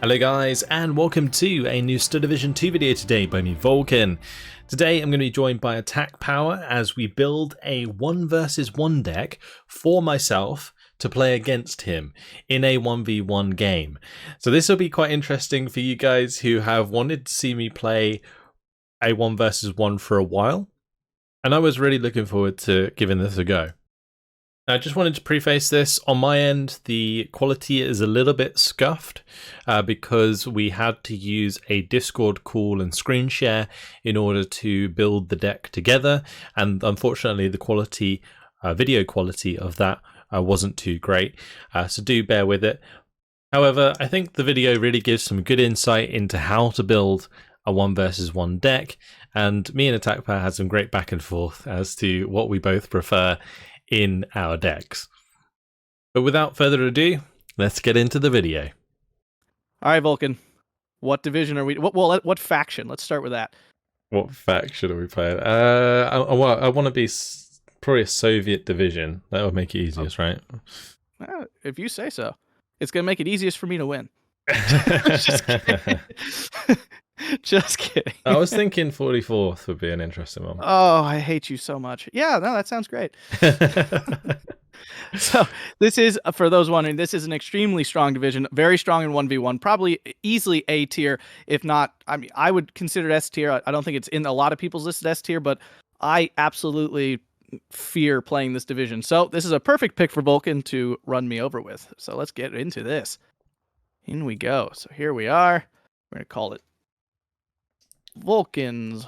Hello guys, and welcome to a new Star Division 2 video today by me, Vulcan. Today I'm going to be joined by AtkPwr as we build a 1 versus 1 deck for myself to play against him in a 1v1 game. So this will be quite interesting for you guys who have wanted to see me play a 1 versus 1 for a while, and I was really looking forward to giving this a go. I just wanted to preface this. On my end, the quality is a little bit scuffed because we had to use a Discord call and screen share in order to build the deck together, and unfortunately the quality, video quality of that wasn't too great, so do bear with it. However, I think the video really gives some good insight into how to build a 1 versus 1 deck, and me and AtkPwr had some great back and forth as to what we both prefer in our decks. But without further ado, let's get into the video. All right, Vulcan. What division are we? What faction? Let's start with that. What faction are we playing? I want to be probably a Soviet division. That would make it easiest, right? If you say so. It's gonna make it easiest for me to win. Just kidding. Just kidding. I was thinking 44th would be an interesting one. Oh, I hate you so much. Yeah, no, that sounds great. So this is, for those wondering, this is an extremely strong division, very strong in 1v1, probably easily A tier, if not, I mean, I would consider it S tier. I don't think it's in a lot of people's list S tier, but I absolutely fear playing this division. So this is a perfect pick for Vulcan to run me over with. So let's get into this. In we go. So here we are. We're going to call it Vulcan's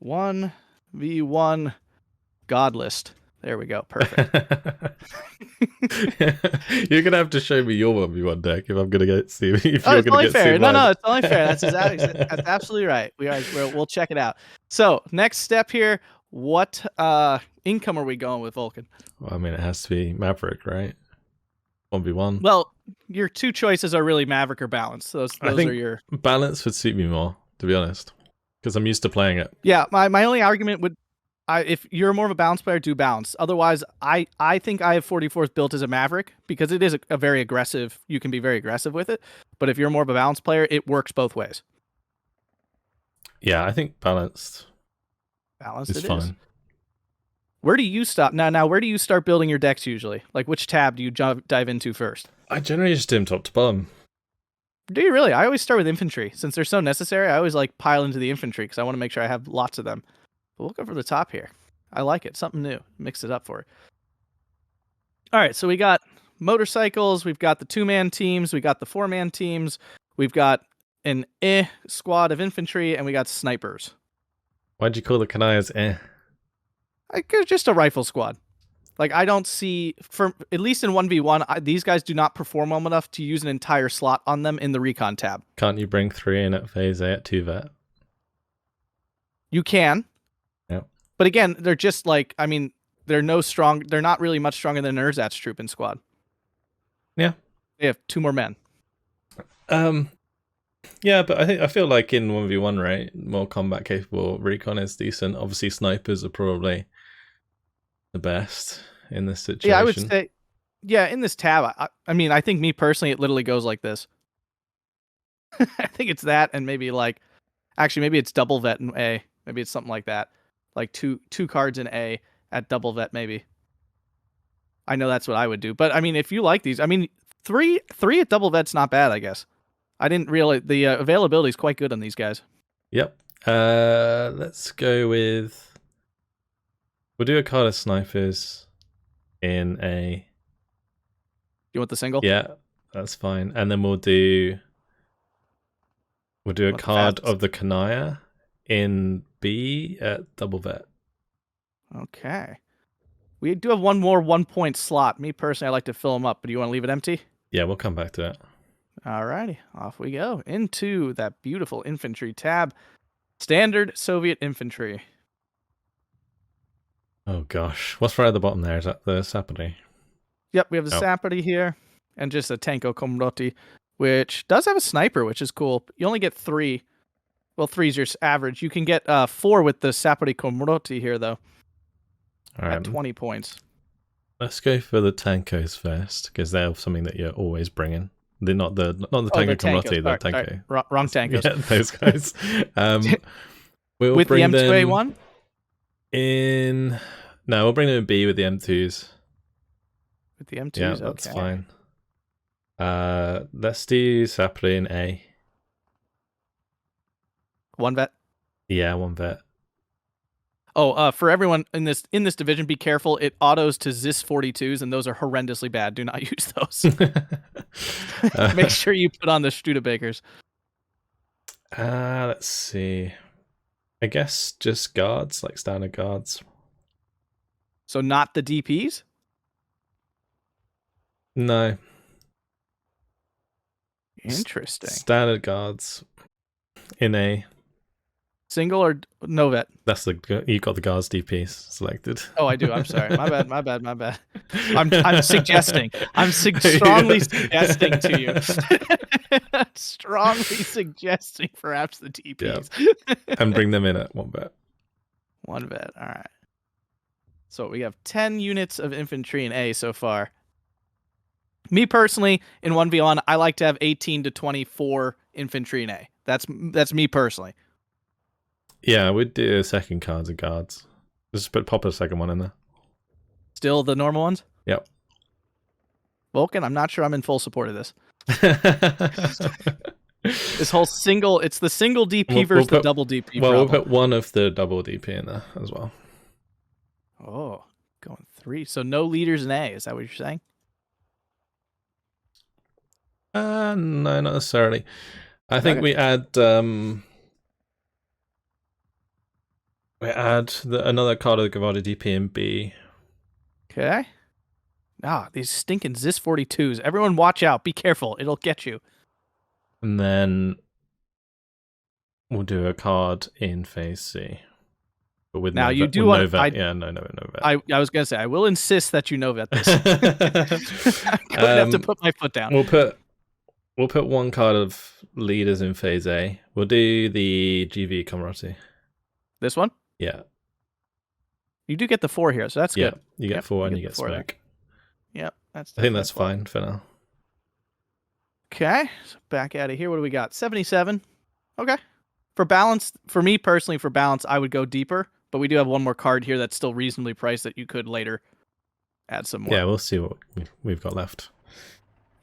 1v1 God list. There we go. Perfect. You're gonna have to show me your 1v1 deck if I'm gonna get see. If you're gonna get fair. See no, it's only fair. That's exactly. That's absolutely right. We'll check it out. So next step here. What income are we going with, Vulcan? Well, I mean, it has to be Maverick, right? 1v1. Well, your two choices are really Maverick or Balance. Those I think are your Balance would suit me more, to be honest, because I'm used to playing it. Yeah, my only argument would, if you're more of a Balance player, do Balance. Otherwise, I think I have 44th built as a Maverick because it is a very aggressive. You can be very aggressive with it. But if you're more of a Balance player, it works both ways. Yeah, I think Balanced. Balanced is it fine. is. Where do you stop now? Where do you start building your decks usually? Like, which tab do you dive into first? I generally just do them top to bottom. Do you really? I always start with Infantry since they're so necessary. I always like pile into the Infantry because I want to make sure I have lots of them. But we'll go for the top here. I like it. Something new. Mix it up for it. All right, so we got motorcycles. We've got the 2-man teams. We got the 4-man teams. We've got an squad of infantry, and we got snipers. Why'd you call the Kanayas Just a rifle squad. Like, I don't see, at least in 1v1, these guys do not perform well enough to use an entire slot on them in the recon tab. Can't you bring 3 in at phase A at 2 vet? You can. Yep. But again, they're just like, I mean, they're not really much stronger than an Erzatz troop in squad. Yeah. They have 2 more men. Yeah, but I feel like in 1v1, right, more combat capable recon is decent. Obviously, snipers are probably the best in this situation. Yeah, I would say, in this tab, I mean, I think me personally, it literally goes like this. I think it's that, and maybe maybe it's double vet in A. Maybe it's something like that. Like two cards in A at double vet, maybe. I know that's what I would do. But I mean, if you like these, I mean, three at double vet's not bad, I guess. I didn't realize the availability is quite good on these guys. Yep. Let's go with. We'll do a card of snipers in A. You want the single? Yeah, that's fine. And then we'll do a card of the Kanaya in B at double vet. Okay. We do have one more 1-point slot. Me personally, I like to fill them up, but do you want to leave it empty? Yeah, we'll come back to it. Alrighty, off we go into that beautiful infantry tab. Standard Soviet infantry. Oh gosh, what's right at the bottom there? Is that the Sapody? Yep, we have the Sapody here, and just a Tanko Komroti, which does have a sniper, which is cool. You only get 3. Well, 3 is your average. You can get 4 with the Sapody Komroti here, though. All right. At 20 points. Let's go for the Tankos first, because they're something that you're always bringing. Not the Oh, Tango the Tankos. Comroti, the Sorry, Tanko. wrong Tankos. Yeah, those guys. We'll With the bring them M2A1? in. No, we'll bring them in B with the M2s. With the M2s? Yeah, that's fine. Let's do Sapri in A. One vet. Yeah, one vet. Oh, for everyone in this division, be careful. It autos to Zis 42s, and those are horrendously bad. Do not use those. Make sure you put on the Studebakers. Let's see. I guess just guards, like standard guards. So not the DPs? No. Interesting. Standard guards in A. Single or no vet? That's you got the guards DPs selected. Oh, I do. I'm sorry. My bad. I'm suggesting. I'm strongly suggesting to you. Strongly suggesting perhaps the DPs. Yeah. And bring them in at one vet. One vet. All right. So we have 10 units of infantry in A so far. Me personally, in 1v1, I like to have 18 to 24 infantry in A. That's me personally. Yeah, we'd do a second cards of guards. Just pop a second one in there. Still the normal ones? Yep. Vulcan, I'm not sure I'm in full support of this. This whole single, it's the single DP versus the double DP Well, problem. we'll put one of the double DP in there as well. Oh, going 3. So no leaders in A, is that what you're saying? No, not necessarily. I think we add another card of the Gavada DP in B. Okay. These stinking Zis 42s. Everyone watch out. Be careful. It'll get you. And then we'll do a card in phase C. But with now no you vet, do with want no vet. Yeah, no vet. I was gonna say I will insist that you no vet this. I'm gonna have to put my foot down. We'll put one card of leaders in phase A. We'll do the GV Comroti. This one? Yeah. You do get the 4 here, so that's good. You get 4 and you get smoke. Yep, I think that's fine for now. Okay, so back out of here. What do we got? 77. Okay. For me personally, for balance, I would go deeper, but we do have one more card here that's still reasonably priced that you could later add some more. Yeah, we'll see what we've got left.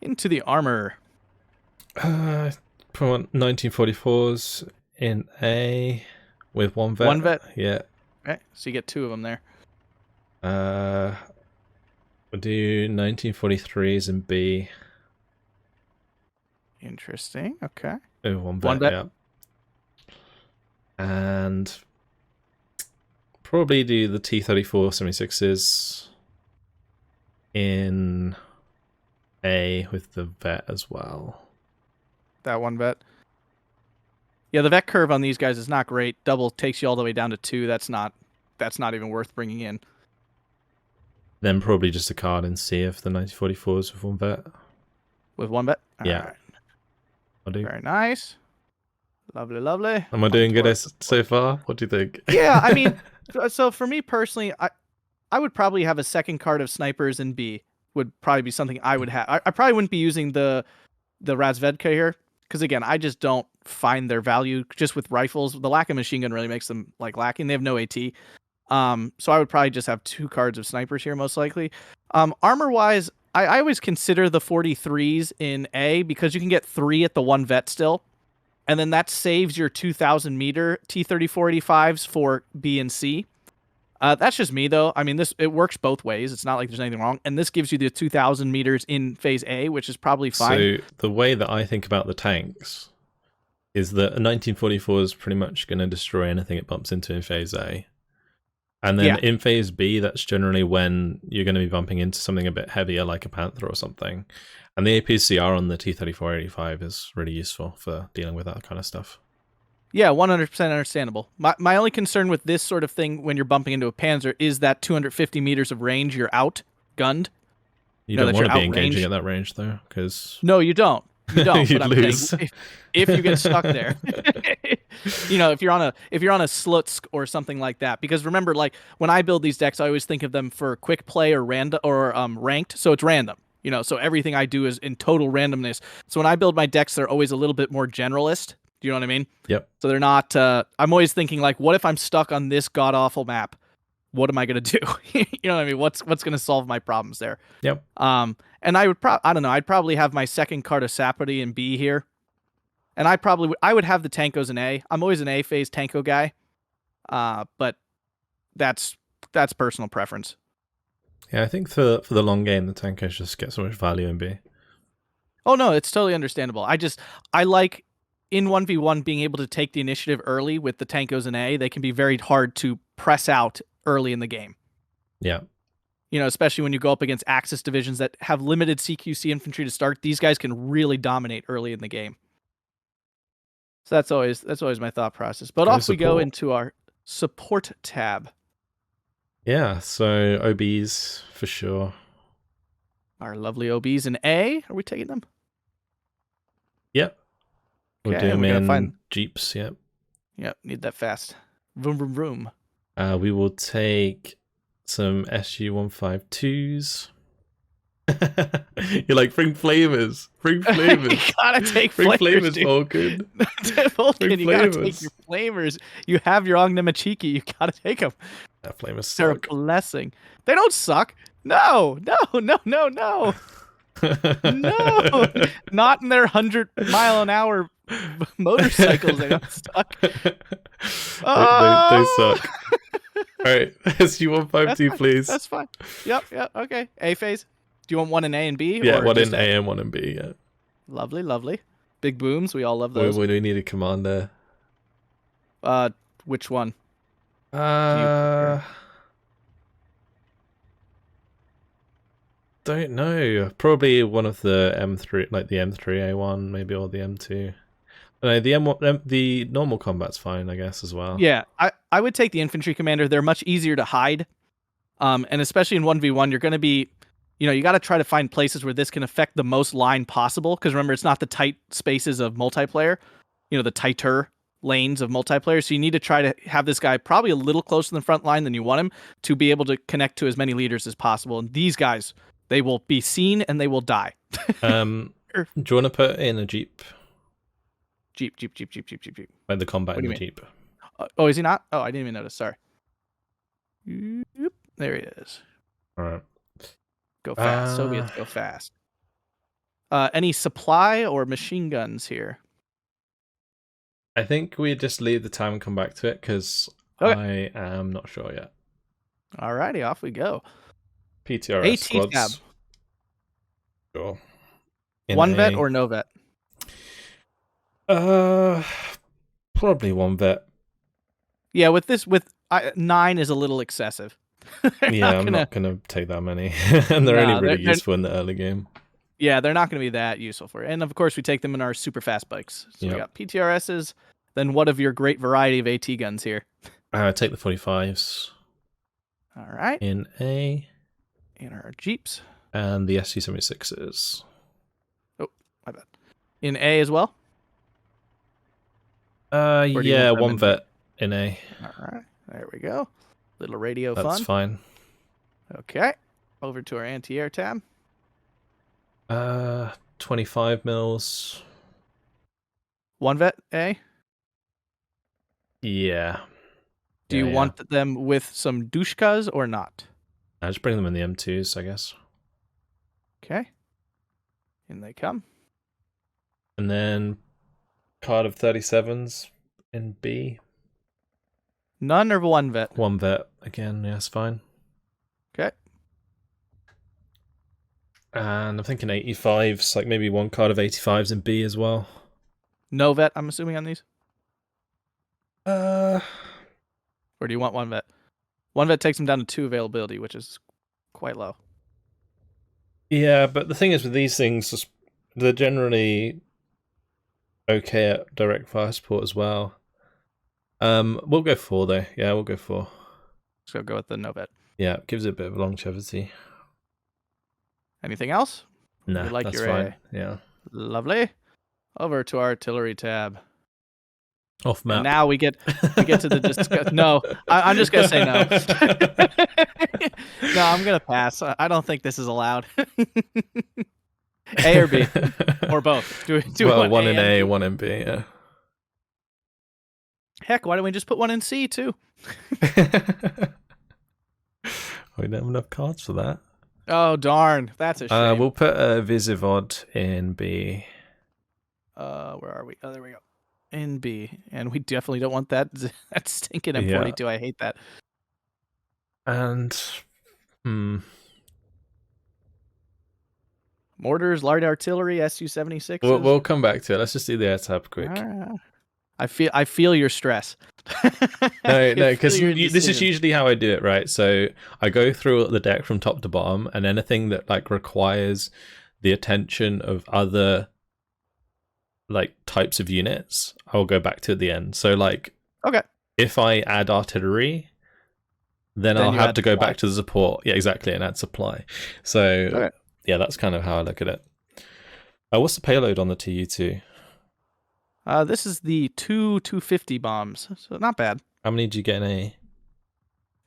Into the armor. Put 1944s in A with one vet. One vet? Yeah. Okay, so you get 2 of them there. We'll do 1943s in B. Interesting. Okay. Oh, one vet, yeah. And probably do the T-34 76s in A with the vet as well. That one vet. Yeah, the vet curve on these guys is not great. Double takes you all the way down to 2. That's not even worth bringing in. Then probably just a card in C of the 1944s with one vet. With one vet? Yeah. Right. I'll do. Very nice. Lovely, lovely. Am I doing good so far? What do you think? Yeah, I mean, so for me personally, I would probably have a second card of snipers in B. Would probably be something I would have. I probably wouldn't be using the Razvedka here, because again, I just don't find their value just with rifles. The lack of machine gun really makes them lacking. They have no AT. So I would probably just have 2 cards of snipers here, most likely. Armor wise, I always consider the 43s in A because you can get 3 at the one vet still. And then that saves your 2,000 meter T-3485s for B and C. That's just me, though. I mean, it works both ways. It's not like there's anything wrong. And this gives you the 2,000 meters in phase A, which is probably fine. So the way that I think about the tanks is that a 1944 is pretty much going to destroy anything it bumps into in phase A. And then in phase B, that's generally when you're going to be bumping into something a bit heavier, like a Panther or something. And the APCR on the T-3485 is really useful for dealing with that kind of stuff. Yeah, 100% understandable. My only concern with this sort of thing when you're bumping into a Panzer is that 250 meters of range, you're outgunned. You don't want to be engaging at that range, though, because... No, you don't. You don't. You'd but I'm lose. saying if you get stuck there, if you're on a Slutsk or something like that. Because remember, like when I build these decks, I always think of them for quick play or random or ranked. So it's random. You know, so everything I do is in total randomness. So when I build my decks, they're always a little bit more generalist. Do you know what I mean? Yep. So they're not. I'm always thinking like, what if I'm stuck on this god awful map? What am I gonna do? You know what I mean? What's gonna solve my problems there? Yep. And I would I don't know. I'd probably have my second card of Sapody in B here, and I would have the Tankos in A. I'm always an A phase Tanko guy, but that's personal preference. Yeah, I think for the long game, the Tankos just get so much value in B. Oh no, it's totally understandable. I like in 1v1 being able to take the initiative early with the Tankos in A. They can be very hard to press out early in the game. Yeah. You know, especially when you go up against Axis divisions that have limited CQC infantry to start, these guys can really dominate early in the game. So that's always my thought process. But off we go into our support tab. Yeah, so OBs for sure. Our lovely OBs in A. Are we taking them? Yep. We'll Okay, do them we're gonna in find Jeeps, yep. Yep, need that fast. Vroom vroom vroom. We will take some SU-152s. You're like, bring flamers. Bring flamers. You gotta take bring flamers, Vulcan. Vulcan, Bring you gotta flamers. take your flamers. You have your Ognemachiki, you gotta take them. That flamers They're a suck. blessing. They don't suck. No. No. Not in their 100-mile-an-hour motorcycles. They don't suck. They suck. All right, SU-152, please. That's fine. Yep. Okay. A phase. Do you want one in A and B? Yeah, or one just in A and one in B, yeah. Lovely. Big booms. We all love those. We need a commander. Which one? Don't know. Probably one of the M3, like the M3A1, maybe, or the M2. No, the normal combat's fine, I guess, as well. Yeah, I would take the infantry commander. They're much easier to hide. And especially in 1v1, you're going to be, you know, you got to try to find places where this can affect the most line possible. Because remember, it's not the tight spaces of multiplayer, you know, the tighter lanes of multiplayer. So you need to try to have this guy probably a little closer to the front line than you want him to be able to connect to as many leaders as possible. And these guys, they will be seen and they will die. Do you want to put in a Jeep? Jeep. Like the combat in the Jeep. Oh, is he not? Oh, I didn't even notice. Sorry. Yep, there he is. All right. Go fast. Soviets go fast. Any supply or machine guns here? I think we just leave the time and come back to it because I am not sure yet. Alrighty, off we go. PTRS AT squads. tab. Sure. One vet or no vet? Probably one vet. Yeah, with 9 is a little excessive. Yeah, I'm not gonna take that many, and they're only really useful in the early game. Yeah, they're not gonna be that useful for it. And of course, we take them in our super fast bikes. So we got PTRSs. Then what of your great variety of AT guns here? Take the 45s. All right. In A. In our Jeeps. And the SU-76s. Oh, my bad. In A as well? Yeah, one vet in A. All right, there we go. Little radio fun. That's fine. Okay, over to our anti-air tab. 25 mils. One vet A? Yeah. Do you want them with some dushkas or not? I just bring them in the M2s, I guess. Okay. In they come. And then card of 37s in B. None or one vet? One vet again, yeah, that's fine. Okay. And I'm thinking 85s, like maybe one card of 85s in B as well. No vet, I'm assuming, on these? Or do you want one vet? One vet takes them down to 2 availability, which is quite low. Yeah, but the thing is with these things, they're generally okay at direct fire support as well. We'll go 4 though. Yeah, we'll go 4. So go with the no vet. Yeah, it gives it a bit of longevity. Anything else? Nah, like that's your fine. A. Yeah. Lovely. Over to our artillery tab. Off And map. now we get to the discuss. No, I'm just gonna say no. No, I'm gonna pass. I don't think this is allowed. A or B, or both. Do we Well, want one in A, B? one in B. Yeah. Heck, why don't we just put one in C too? We don't have enough cards for that. Oh darn, that's a shame. We'll put a Visivod in B. Where are we? Oh, there we go. In B, and we definitely don't want that. That stinking M42. Yeah. I hate that. And mortars, light artillery, Su-76. We'll come back to it. Let's just do the air tab quick. I feel your stress. No, because this is usually how I do it, right? So I go through the deck from top to bottom, and anything that like requires the attention of other like types of units, I'll go back to at the end. So like, okay, if I add artillery, then I'll have to go back to the support. Yeah, exactly, and add supply. So yeah, that's kind of how I look at it. What's the payload on the TU2? This is the 250 bombs, so not bad. How many do you get in A?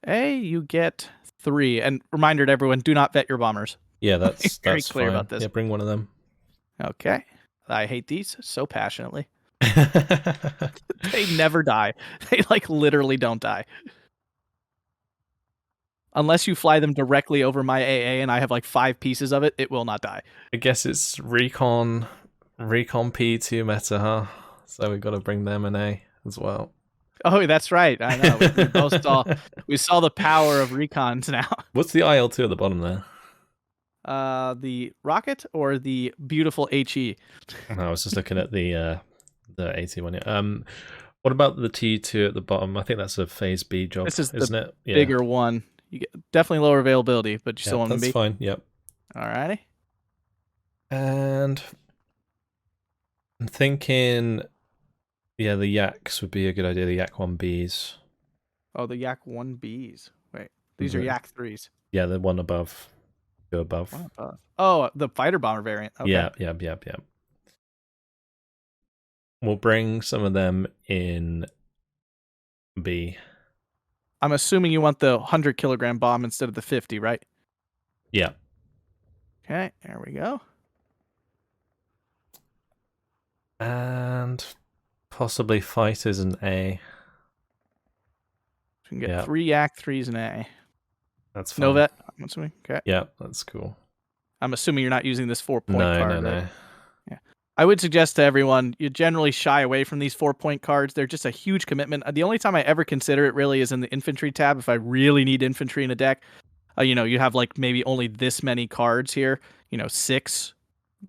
A, you get 3. And reminder to everyone, do not vet your bombers. Yeah, that's very clear fine. about this. Yeah, bring one of them. Okay. I hate these so passionately. They never die. They like literally don't die. Unless you fly them directly over my AA and I have like 5 pieces of it, it will not die. I guess it's Recon P2 meta, huh? So we got to bring them in A as well. Oh, that's right. I know. We both saw the power of recons now. What's the IL2 at the bottom there? The rocket or the beautiful HE? I was just looking at the AT one. Yeah. What about the T2 at the bottom? I think that's a phase B job. This is isn't it? Yeah. Bigger one. You get definitely lower availability, but you still want to be. That's fine. Yep. Alrighty. And I'm thinking, yeah, the Yaks would be a good idea. The Yak 1Bs. Oh, the Yak 1Bs. Wait, these are Yak 3s. Yeah, the one above. Go above. Oh, the fighter bomber variant. Okay. Yeah. We'll bring some of them in B. I'm assuming you want the 100 kilogram bomb instead of the 50, right? Yeah. Okay, there we go. And possibly fighters in A. So we can get 3 Yak 3s in A. That's fine. No vet, I'm assuming. Okay. Yeah, that's cool. I'm assuming you're not using this 4-point card. No. Right? Yeah. I would suggest to everyone, you generally shy away from these 4-point cards. They're just a huge commitment. The only time I ever consider it really is in the infantry tab. If I really need infantry in a deck, you have like maybe only this many cards here, 6.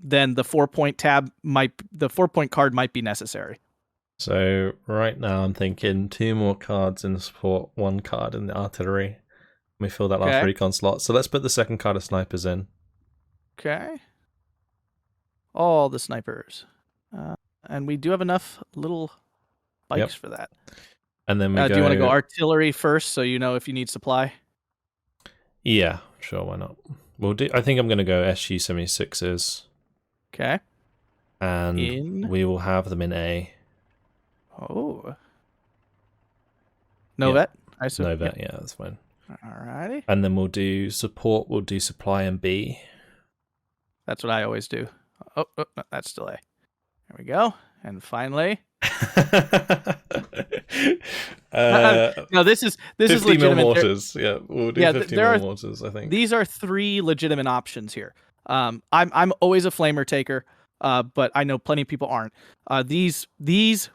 Then the 4-point card might be necessary. So right now I'm thinking 2 more cards in the support, 1 card in the artillery. Let me fill that last recon slot. So let's put the second card of snipers in. Okay. All the snipers. And we do have enough little bikes for that. And then we do you want to go artillery first so you know if you need supply? Yeah, sure, why not? I think I'm going to go SU-76s. Okay. And we will have them in A. Oh. No vet? I assume. No vet, yeah, that's fine. Alrighty. And then we'll do support, we'll do supply in B. That's what I always do. Oh, no, that's still A. There we go. And finally. No, this is legitimate. Mortars. Yeah, we'll do 50 more mortars, I think. These are 3 legitimate options here. I'm always a flamer taker, but I know plenty of people aren't. These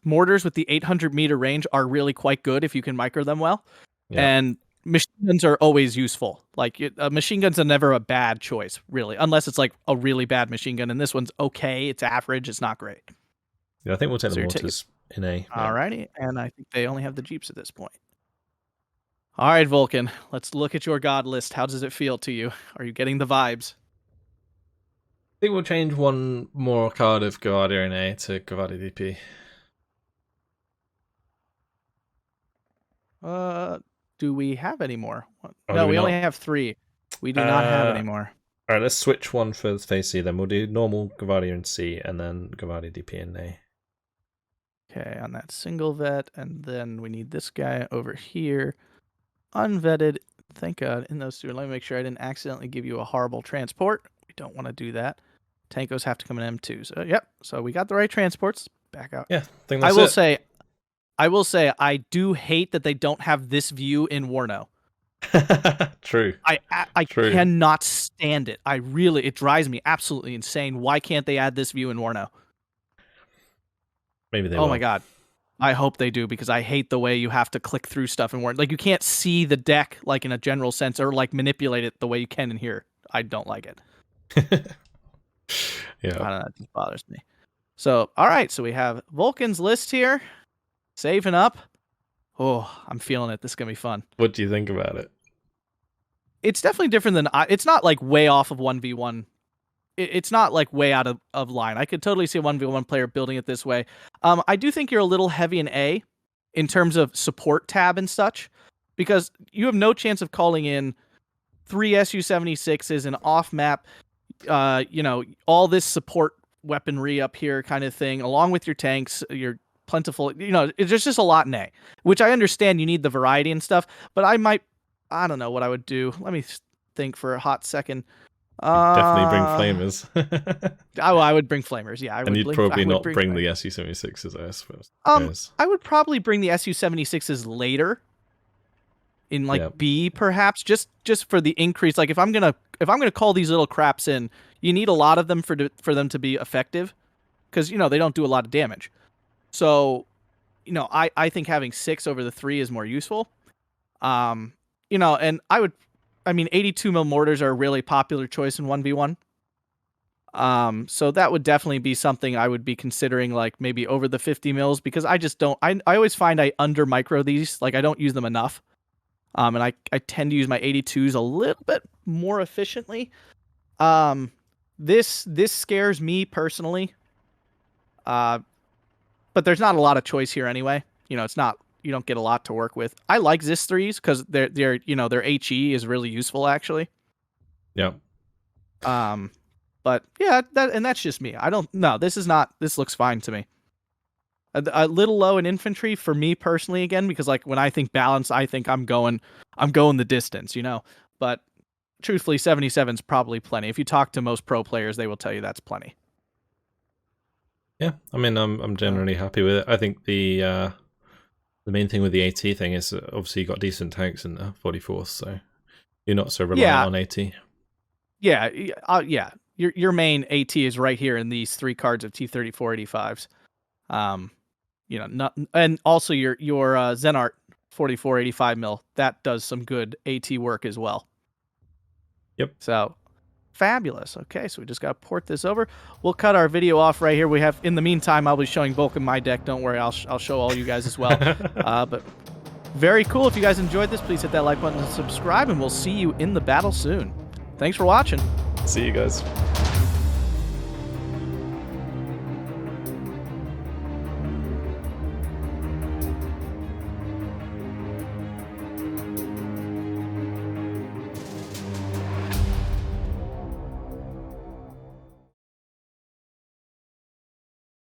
mortars with the 800-meter range are really quite good if you can micro them well. Yeah. And machine guns are always useful. Like machine guns are never a bad choice, really, unless it's like a really bad machine gun. And this one's okay. It's average. It's not great. Yeah, I think we'll take the mortars in A. Alrighty, and I think they only have the Jeeps at this point. All right, Vulcan, let's look at your god list. How does it feel to you? Are you getting the vibes? I think we'll change 1 more card of Gavardi in A to Gavardi DP. Do we have any more? No, we only have 3. We do not have any more. All right, let's switch one for phase C then. We'll do normal Gavardi in C and then Gavardi DP in A. Okay, on that single vet, and then we need this guy over here. Unvetted. Thank God in those two. Let me make sure I didn't accidentally give you a horrible transport. We don't want to do that. Tankos have to come in M2. So yep. So we got the right transports. Back out. Yeah, I think I that's will it. say, I do hate that they don't have this view in Warno. True. I True. cannot stand it. It drives me absolutely insane. Why can't they add this view in Warno? Maybe they will. Oh my God. I hope they do, because I hate the way you have to click through stuff and like you can't see the deck like in a general sense, or like manipulate it the way you can in here. I don't like it. Yeah. I don't know, it just bothers me. So, all right, so we have Vulcan's list here. Saving up. Oh, I'm feeling it. This is going to be fun. What do you think about it? It's definitely different than it's not like way off of 1v1. It's not like way out of line. I could totally see a 1v1 player building it this way. I do think you're a little heavy in A in terms of support tab and such, because you have no chance of calling in 3 Su-76s and off map, all this support weaponry up here kind of thing, along with your tanks, your plentiful, there's just a lot in A, which I understand you need the variety and stuff, but I don't know what I would do. Let me think for a hot second. Definitely bring flamers. I would bring flamers. Yeah, and you'd probably not bring the Su-76s, I suppose. I would probably bring the Su-76s later, in like B perhaps, just for the increase. Like if I'm gonna call these little craps in, you need a lot of them for them to be effective, because they don't do a lot of damage. So, I think having 6 over the 3 is more useful. And 82 mil mortars are a really popular choice in 1v1. So that would definitely be something I would be considering, like maybe over the 50 mils, because I just don't. I always find I under micro these. Like I don't use them enough. And I tend to use my 82s a little bit more efficiently. This scares me personally. But there's not a lot of choice here anyway. It's not. You don't get a lot to work with. I like Zis 3s because their HE is really useful actually. Yeah. But yeah, that's just me. I don't know. This looks fine to me. A little low in infantry for me personally, again, because like when I think balance, I think I'm going the distance, But truthfully, 77's probably plenty. If you talk to most pro players, they will tell you that's plenty. Yeah, I mean, I'm generally happy with it. I think the main thing with the AT thing is obviously you got decent tanks in the 44th, so you're not so reliant on AT. Yeah, yeah. Your main AT is right here in these 3 cards of T-3485s. And also your Zenart 4485 mil, that does some good AT work as well. Yep. So fabulous. Okay, so we just got to port this over. We'll cut our video off right here. In the meantime, I'll be showing Vulcan my deck. Don't worry, I'll show all you guys as well. But very cool. If you guys enjoyed this, please hit that like button and subscribe, and we'll see you in the battle soon. Thanks for watching. See you guys.